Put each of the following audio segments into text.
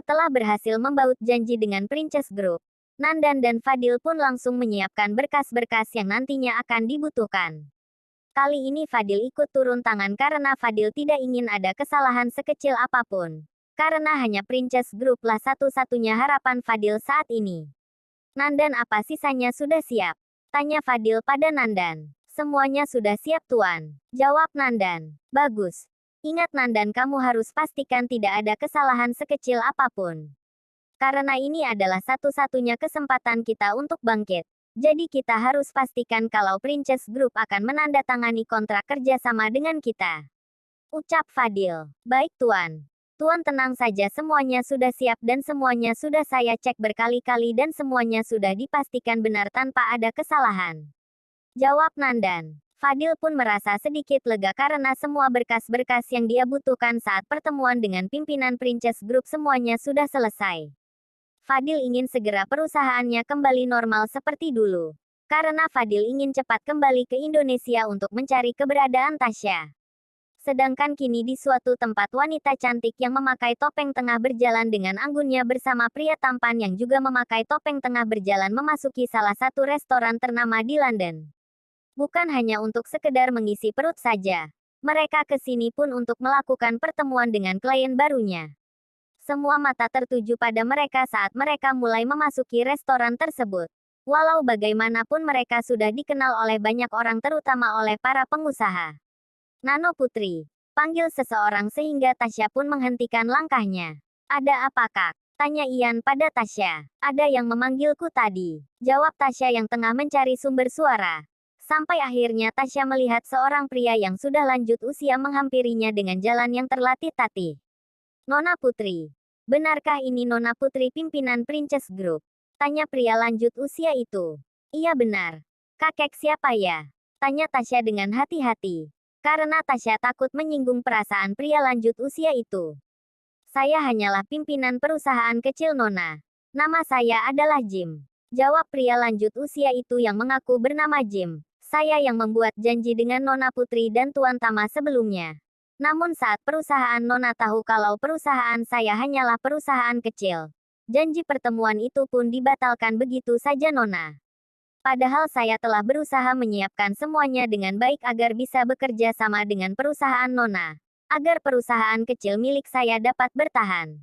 Setelah berhasil membaut janji dengan Princess Group, Nandan dan Fadil pun langsung menyiapkan berkas-berkas yang nantinya akan dibutuhkan. Kali ini Fadil ikut turun tangan karena Fadil tidak ingin ada kesalahan sekecil apapun. Karena hanya Princess Group lah satu-satunya harapan Fadil saat ini. Nandan, apa sisanya sudah siap? Tanya Fadil pada Nandan. Semuanya sudah siap Tuan, jawab Nandan. Bagus. Ingat Nandan, kamu harus pastikan tidak ada kesalahan sekecil apapun. Karena ini adalah satu-satunya kesempatan kita untuk bangkit. Jadi kita harus pastikan kalau Princess Group akan menandatangani kontrak kerjasama dengan kita. Ucap Fadil. Baik Tuan. Tuan tenang saja, semuanya sudah siap dan semuanya sudah saya cek berkali-kali dan semuanya sudah dipastikan benar tanpa ada kesalahan. Jawab Nandan. Fadil pun merasa sedikit lega karena semua berkas-berkas yang dia butuhkan saat pertemuan dengan pimpinan Princess Group semuanya sudah selesai. Fadil ingin segera perusahaannya kembali normal seperti dulu. Karena Fadil ingin cepat kembali ke Indonesia untuk mencari keberadaan Tasya. Sedangkan kini di suatu tempat wanita cantik yang memakai topeng tengah berjalan dengan anggunnya bersama pria tampan yang juga memakai topeng tengah berjalan memasuki salah satu restoran ternama di London. Bukan hanya untuk sekedar mengisi perut saja. Mereka ke sini pun untuk melakukan pertemuan dengan klien barunya. Semua mata tertuju pada mereka saat mereka mulai memasuki restoran tersebut. Walau bagaimanapun mereka sudah dikenal oleh banyak orang terutama oleh para pengusaha. Nano Putri, panggil seseorang sehingga Tasya pun menghentikan langkahnya. Ada apa Kak? Tanya Ian pada Tasya. Ada yang memanggilku tadi. Jawab Tasya yang tengah mencari sumber suara. Sampai akhirnya Tasya melihat seorang pria yang sudah lanjut usia menghampirinya dengan jalan yang terlatih-tatih. Nona Putri. Benarkah ini Nona Putri pimpinan Princess Group? Tanya pria lanjut usia itu. Iya benar. Kakek siapa ya? Tanya Tasya dengan hati-hati. Karena Tasya takut menyinggung perasaan pria lanjut usia itu. Saya hanyalah pimpinan perusahaan kecil Nona. Nama saya adalah Jim. Jawab pria lanjut usia itu yang mengaku bernama Jim. Saya yang membuat janji dengan Nona Putri dan Tuan Tama sebelumnya. Namun saat perusahaan Nona tahu kalau perusahaan saya hanyalah perusahaan kecil, janji pertemuan itu pun dibatalkan begitu saja Nona. Padahal saya telah berusaha menyiapkan semuanya dengan baik agar bisa bekerja sama dengan perusahaan Nona, agar perusahaan kecil milik saya dapat bertahan.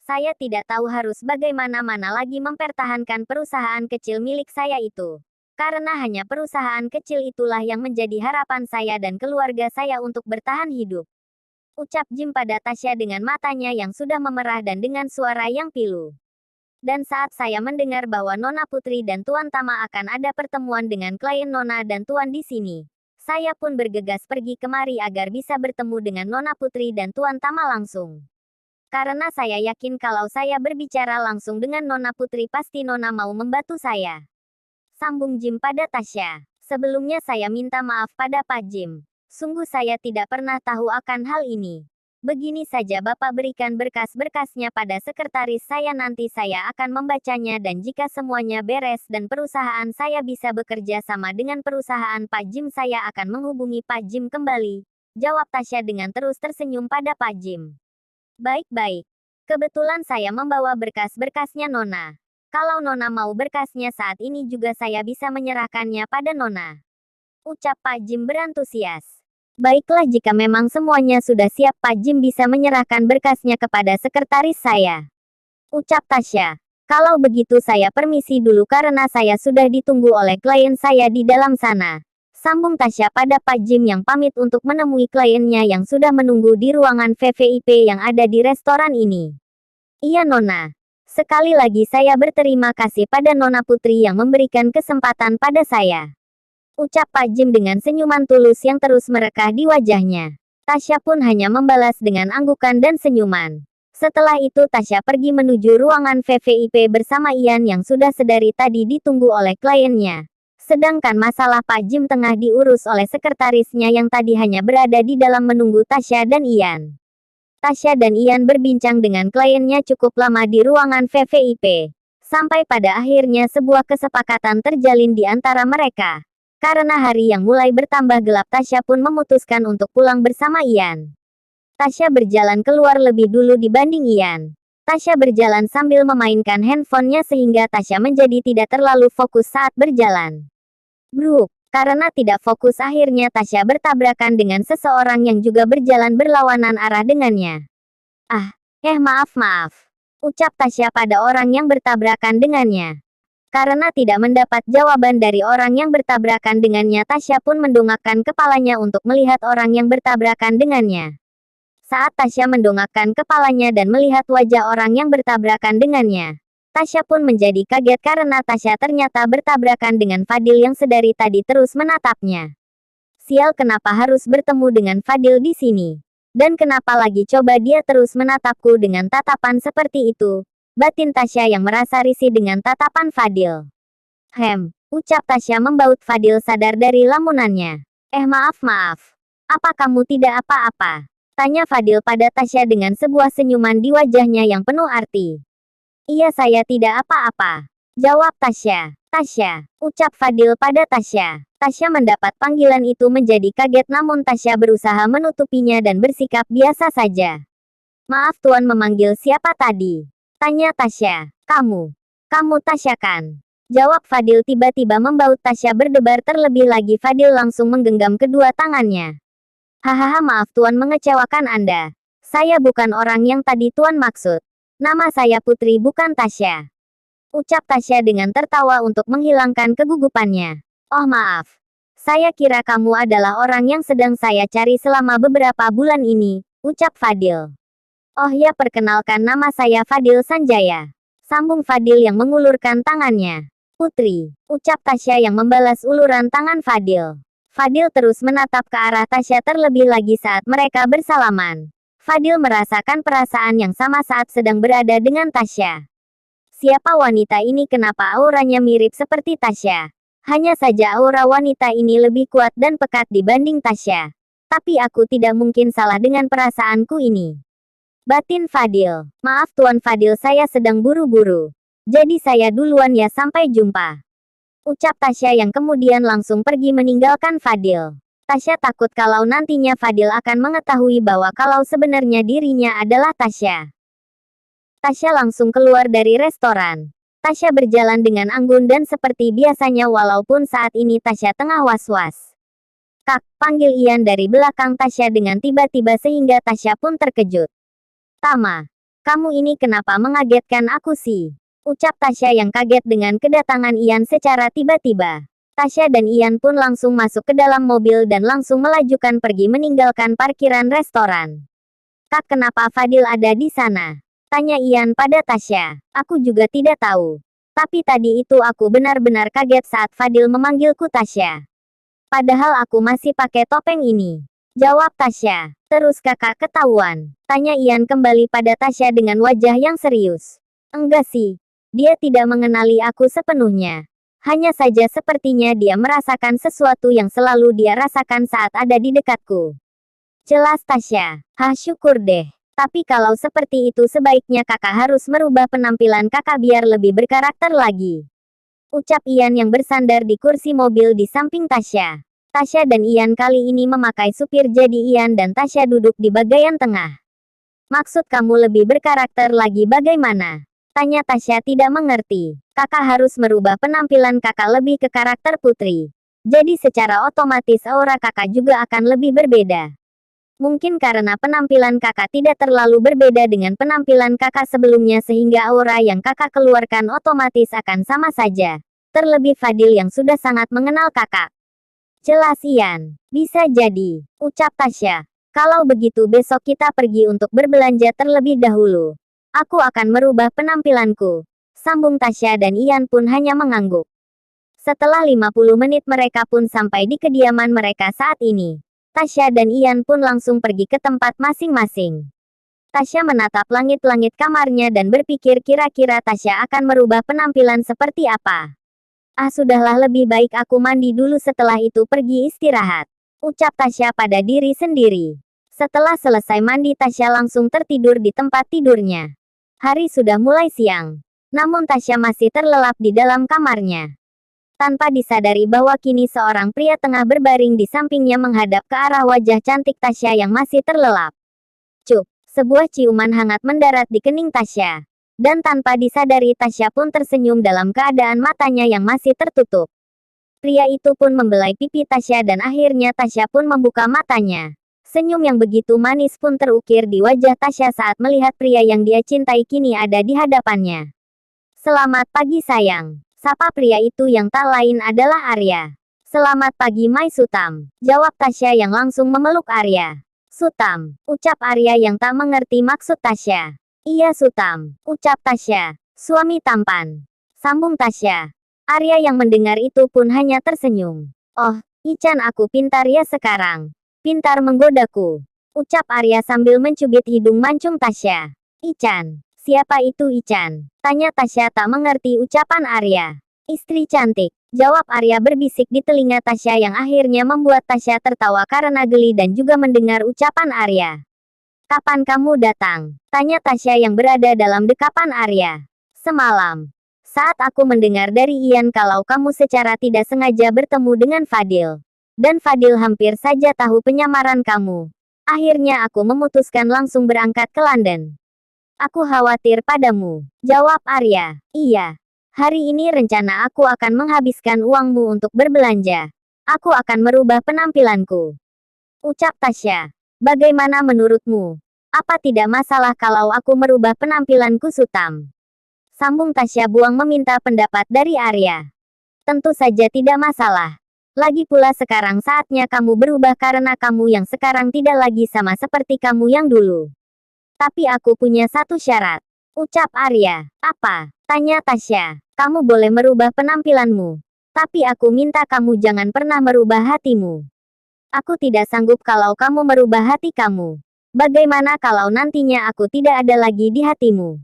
Saya tidak tahu harus bagaimana lagi mempertahankan perusahaan kecil milik saya itu. Karena hanya perusahaan kecil itulah yang menjadi harapan saya dan keluarga saya untuk bertahan hidup. Ucap Jim pada Tasya dengan matanya yang sudah memerah dan dengan suara yang pilu. Dan saat saya mendengar bahwa Nona Putri dan Tuan Tama akan ada pertemuan dengan klien Nona dan Tuan di sini, saya pun bergegas pergi kemari agar bisa bertemu dengan Nona Putri dan Tuan Tama langsung. Karena saya yakin kalau saya berbicara langsung dengan Nona Putri pasti Nona mau membantu saya. Sambung Jim pada Tasya. Sebelumnya saya minta maaf pada Pak Jim. Sungguh saya tidak pernah tahu akan hal ini. Begini saja Bapak berikan berkas-berkasnya pada sekretaris saya, nanti saya akan membacanya dan jika semuanya beres dan perusahaan saya bisa bekerja sama dengan perusahaan Pak Jim saya akan menghubungi Pak Jim kembali. Jawab Tasya dengan terus tersenyum pada Pak Jim. Baik-baik. Kebetulan saya membawa berkas-berkasnya Nona. Kalau Nona mau berkasnya saat ini juga saya bisa menyerahkannya pada Nona. Ucap Pak Jim berantusias. Baiklah, jika memang semuanya sudah siap Pak Jim bisa menyerahkan berkasnya kepada sekretaris saya. Ucap Tasya. Kalau begitu saya permisi dulu karena saya sudah ditunggu oleh klien saya di dalam sana. Sambung Tasya pada Pak Jim yang pamit untuk menemui kliennya yang sudah menunggu di ruangan VVIP yang ada di restoran ini. Iya Nona. Sekali lagi saya berterima kasih pada Nona Putri yang memberikan kesempatan pada saya. Ucap Pak Jim dengan senyuman tulus yang terus merekah di wajahnya. Tasya pun hanya membalas dengan anggukan dan senyuman. Setelah itu Tasya pergi menuju ruangan VVIP bersama Ian yang sudah sedari tadi ditunggu oleh kliennya. Sedangkan masalah Pak Jim tengah diurus oleh sekretarisnya yang tadi hanya berada di dalam menunggu Tasya dan Ian. Tasya dan Ian berbincang dengan kliennya cukup lama di ruangan VVIP. Sampai pada akhirnya sebuah kesepakatan terjalin di antara mereka. Karena hari yang mulai bertambah gelap Tasya pun memutuskan untuk pulang bersama Ian. Tasya berjalan keluar lebih dulu dibanding Ian. Tasya berjalan sambil memainkan handphonenya sehingga Tasya menjadi tidak terlalu fokus saat berjalan. Bruk, karena tidak fokus akhirnya Tasya bertabrakan dengan seseorang yang juga berjalan berlawanan arah dengannya. Maaf. Ucap Tasya pada orang yang bertabrakan dengannya. Karena tidak mendapat jawaban dari orang yang bertabrakan dengannya, Tasya pun mendongakkan kepalanya untuk melihat orang yang bertabrakan dengannya. Saat Tasya mendongakkan kepalanya dan melihat wajah orang yang bertabrakan dengannya, Tasya pun menjadi kaget karena Tasya ternyata bertabrakan dengan Fadil yang sedari tadi terus menatapnya. Sial, kenapa harus bertemu dengan Fadil di sini? Dan kenapa lagi coba dia terus menatapku dengan tatapan seperti itu? Batin Tasya yang merasa risih dengan tatapan Fadil. Ucap Tasya membaut Fadil sadar dari lamunannya. Maaf. Apa kamu tidak apa-apa? Tanya Fadil pada Tasya dengan sebuah senyuman di wajahnya yang penuh arti. Iya, saya tidak apa-apa. Jawab Tasya. Tasya, ucap Fadil pada Tasya. Tasya mendapat panggilan itu menjadi kaget, namun Tasya berusaha menutupinya dan bersikap biasa saja. Maaf tuan, memanggil siapa tadi? Tanya Tasya. Kamu Tasya kan? Jawab Fadil tiba-tiba membaut Tasya berdebar terlebih lagi. Fadil langsung menggenggam kedua tangannya. Hahaha, maaf tuan mengecewakan Anda. Saya bukan orang yang tadi tuan maksud. Nama saya Putri, bukan Tasya. Ucap Tasya dengan tertawa untuk menghilangkan kegugupannya. Oh maaf. Saya kira kamu adalah orang yang sedang saya cari selama beberapa bulan ini, ucap Fadil. Oh ya, perkenalkan, nama saya Fadil Sanjaya. Sambung Fadil yang mengulurkan tangannya. Putri, ucap Tasya yang membalas uluran tangan Fadil. Fadil terus menatap ke arah Tasya terlebih lagi saat mereka bersalaman. Fadil merasakan perasaan yang sama saat sedang berada dengan Tasya. Siapa wanita ini? Kenapa auranya mirip seperti Tasya? Hanya saja aura wanita ini lebih kuat dan pekat dibanding Tasya. Tapi aku tidak mungkin salah dengan perasaanku ini. Batin Fadil. Maaf tuan Fadil, saya sedang buru-buru. Jadi saya duluan ya, sampai jumpa. Ucap Tasya yang kemudian langsung pergi meninggalkan Fadil. Tasya takut kalau nantinya Fadil akan mengetahui bahwa kalau sebenarnya dirinya adalah Tasya. Tasya langsung keluar dari restoran. Tasya berjalan dengan anggun dan seperti biasanya walaupun saat ini Tasya tengah was-was. Kak, panggil Ian dari belakang Tasya dengan tiba-tiba sehingga Tasya pun terkejut. Tama, kamu ini kenapa mengagetkan aku sih? Ucap Tasya yang kaget dengan kedatangan Ian secara tiba-tiba. Tasya dan Ian pun langsung masuk ke dalam mobil dan langsung melajukan pergi meninggalkan parkiran restoran. Kak, kenapa Fadil ada di sana? Tanya Ian pada Tasya. Aku juga tidak tahu. Tapi tadi itu aku benar-benar kaget saat Fadil memanggilku Tasya. Padahal aku masih pakai topeng ini. Jawab Tasya. Terus kakak ketahuan? Tanya Ian kembali pada Tasya dengan wajah yang serius. Enggak sih. Dia tidak mengenali aku sepenuhnya. Hanya saja sepertinya dia merasakan sesuatu yang selalu dia rasakan saat ada di dekatku. Jelas Tasya. Syukur deh. Tapi kalau seperti itu sebaiknya kakak harus merubah penampilan kakak biar lebih berkarakter lagi. Ucap Ian yang bersandar di kursi mobil di samping Tasya. Tasya dan Ian kali ini memakai supir, jadi Ian dan Tasya duduk di bagian tengah. Maksud kamu lebih berkarakter lagi bagaimana? Tanya Tasya tidak mengerti. Kakak harus merubah penampilan kakak lebih ke karakter Putri. Jadi secara otomatis aura kakak juga akan lebih berbeda. Mungkin karena penampilan kakak tidak terlalu berbeda dengan penampilan kakak sebelumnya sehingga aura yang kakak keluarkan otomatis akan sama saja. Terlebih Fadil yang sudah sangat mengenal kakak. Jelas Ian. Bisa jadi. Ucap Tasya. Kalau begitu besok kita pergi untuk berbelanja terlebih dahulu. Aku akan merubah penampilanku. Sambung Tasya dan Ian pun hanya mengangguk. Setelah 50 menit mereka pun sampai di kediaman mereka saat ini. Tasya dan Ian pun langsung pergi ke tempat masing-masing. Tasya menatap langit-langit kamarnya dan berpikir kira-kira Tasya akan merubah penampilan seperti apa. Sudahlah, lebih baik aku mandi dulu setelah itu pergi istirahat. Ucap Tasya pada diri sendiri. Setelah selesai mandi Tasya langsung tertidur di tempat tidurnya. Hari sudah mulai siang. Namun Tasya masih terlelap di dalam kamarnya. Tanpa disadari bahwa kini seorang pria tengah berbaring di sampingnya menghadap ke arah wajah cantik Tasya yang masih terlelap. Cuk, Sebuah ciuman hangat mendarat di kening Tasya. Dan tanpa disadari Tasya pun tersenyum dalam keadaan matanya yang masih tertutup. Pria itu pun membelai pipi Tasya dan akhirnya Tasya pun membuka matanya. Senyum yang begitu manis pun terukir di wajah Tasya saat melihat pria yang dia cintai kini ada di hadapannya. Selamat pagi sayang. Sapa pria itu yang tak lain adalah Arya. Selamat pagi Mai Sutam. Jawab Tasya yang langsung memeluk Arya. Sutam, ucap Arya yang tak mengerti maksud Tasya. Iya Sutam, ucap Tasya. Suami tampan. Sambung Tasya. Arya yang mendengar itu pun hanya tersenyum. Oh, Ichan aku pintar ya sekarang. Pintar menggodaku. Ucap Arya sambil mencubit hidung mancung Tasya. Ichan, siapa itu Ichan? Tanya Tasya tak mengerti ucapan Arya. Istri cantik. Jawab Arya berbisik di telinga Tasya yang akhirnya membuat Tasya tertawa karena geli dan juga mendengar ucapan Arya. Kapan kamu datang? Tanya Tasya yang berada dalam dekapan Arya. Semalam. Saat aku mendengar dari Ian kalau kamu secara tidak sengaja bertemu dengan Fadil. Dan Fadil hampir saja tahu penyamaran kamu. Akhirnya aku memutuskan langsung berangkat ke London. Aku khawatir padamu. Jawab Arya. Iya. Hari ini rencana aku akan menghabiskan uangmu untuk berbelanja. Aku akan merubah penampilanku. Ucap Tasya. Bagaimana menurutmu? Apa tidak masalah kalau aku merubah penampilanku Sutam? Sambung Tasya buang meminta pendapat dari Arya. Tentu saja tidak masalah. Lagi pula sekarang saatnya kamu berubah karena kamu yang sekarang tidak lagi sama seperti kamu yang dulu. Tapi aku punya satu syarat. Ucap Arya. Apa? Tanya Tasya. Kamu boleh merubah penampilanmu. Tapi aku minta kamu jangan pernah merubah hatimu. Aku tidak sanggup kalau kamu merubah hati kamu. Bagaimana kalau nantinya aku tidak ada lagi di hatimu?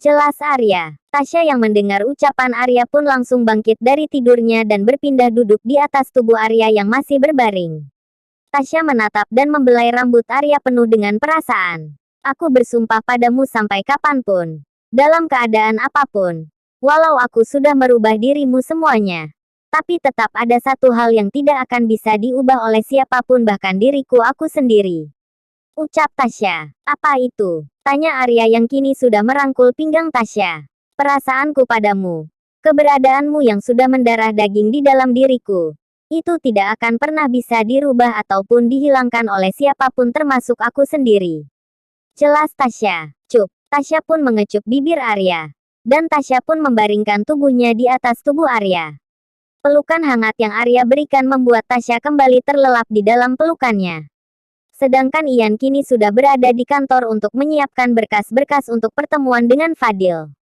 Jelas Arya. Tasya yang mendengar ucapan Arya pun langsung bangkit dari tidurnya dan berpindah duduk di atas tubuh Arya yang masih berbaring. Tasya menatap dan membelai rambut Arya penuh dengan perasaan. Aku bersumpah padamu sampai kapanpun. Dalam keadaan apapun. Walau aku sudah merubah dirimu semuanya. Tapi tetap ada satu hal yang tidak akan bisa diubah oleh siapapun bahkan diriku aku sendiri. Ucap Tasya. Apa itu? Tanya Arya yang kini sudah merangkul pinggang Tasya. Perasaanku padamu. Keberadaanmu yang sudah mendarah daging di dalam diriku. Itu tidak akan pernah bisa dirubah ataupun dihilangkan oleh siapapun termasuk aku sendiri. Jelas Tasya. Cup. Tasya pun mengecup bibir Arya. Dan Tasya pun membaringkan tubuhnya di atas tubuh Arya. Pelukan hangat yang Arya berikan membuat Tasya kembali terlelap di dalam pelukannya. Sedangkan Ian kini sudah berada di kantor untuk menyiapkan berkas-berkas untuk pertemuan dengan Fadil.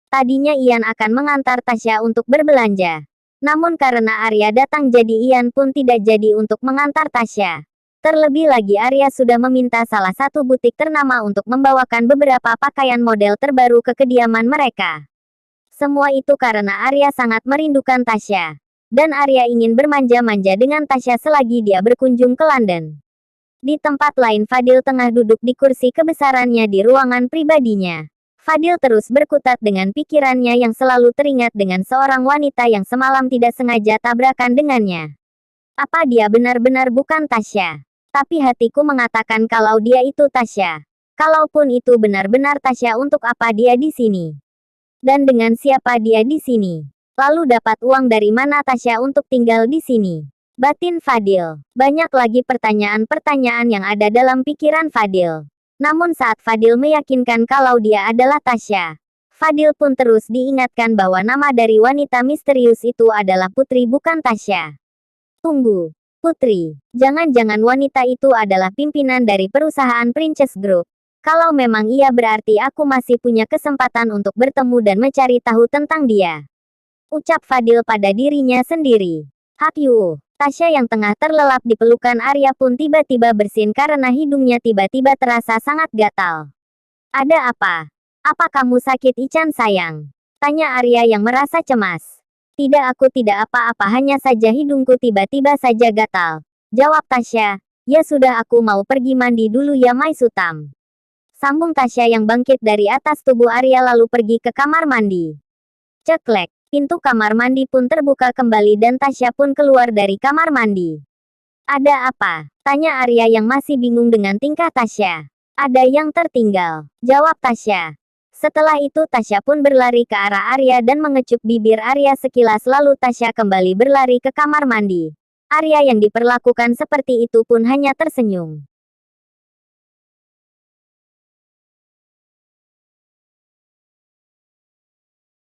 Tadinya Ian akan mengantar Tasya untuk berbelanja. Namun karena Arya datang jadi Ian pun tidak jadi untuk mengantar Tasya. Terlebih lagi Arya sudah meminta salah satu butik ternama untuk membawakan beberapa pakaian model terbaru ke kediaman mereka. Semua itu karena Arya sangat merindukan Tasya. Dan Arya ingin bermanja-manja dengan Tasya selagi dia berkunjung ke London. Di tempat lain Fadil tengah duduk di kursi kebesarannya di ruangan pribadinya. Fadil terus berkutat dengan pikirannya yang selalu teringat dengan seorang wanita yang semalam tidak sengaja tabrakan dengannya. Apa dia benar-benar bukan Tasya? Tapi hatiku mengatakan kalau dia itu Tasya. Kalaupun itu benar-benar Tasya, untuk apa dia di sini? Dan dengan siapa dia di sini? Lalu dapat uang dari mana Tasya untuk tinggal di sini? Batin Fadil. Banyak lagi pertanyaan-pertanyaan yang ada dalam pikiran Fadil. Namun saat Fadil meyakinkan kalau dia adalah Tasya, Fadil pun terus diingatkan bahwa nama dari wanita misterius itu adalah Putri bukan Tasya. Tunggu. Putri, jangan-jangan wanita itu adalah pimpinan dari perusahaan Princess Group. Kalau memang iya berarti aku masih punya kesempatan untuk bertemu dan mencari tahu tentang dia. Ucap Fadil pada dirinya sendiri. Hakyu, Tasya yang tengah terlelap di pelukan Arya pun tiba-tiba bersin karena hidungnya tiba-tiba terasa sangat gatal. Ada apa? Apa kamu sakit Ichan sayang? Tanya Arya yang merasa cemas. Tidak, aku tidak apa-apa, hanya saja hidungku tiba-tiba saja gatal. Jawab Tasya. Ya sudah, aku mau pergi mandi dulu ya Mai Sutam. Sambung Tasya yang bangkit dari atas tubuh Arya lalu pergi ke kamar mandi. Ceklek, pintu kamar mandi pun terbuka kembali dan Tasya pun keluar dari kamar mandi. Ada apa? Tanya Arya yang masih bingung dengan tingkah Tasya. Ada yang tertinggal, jawab Tasya. Setelah itu Tasya pun berlari ke arah Arya dan mengecup bibir Arya sekilas lalu Tasya kembali berlari ke kamar mandi. Arya yang diperlakukan seperti itu pun hanya tersenyum.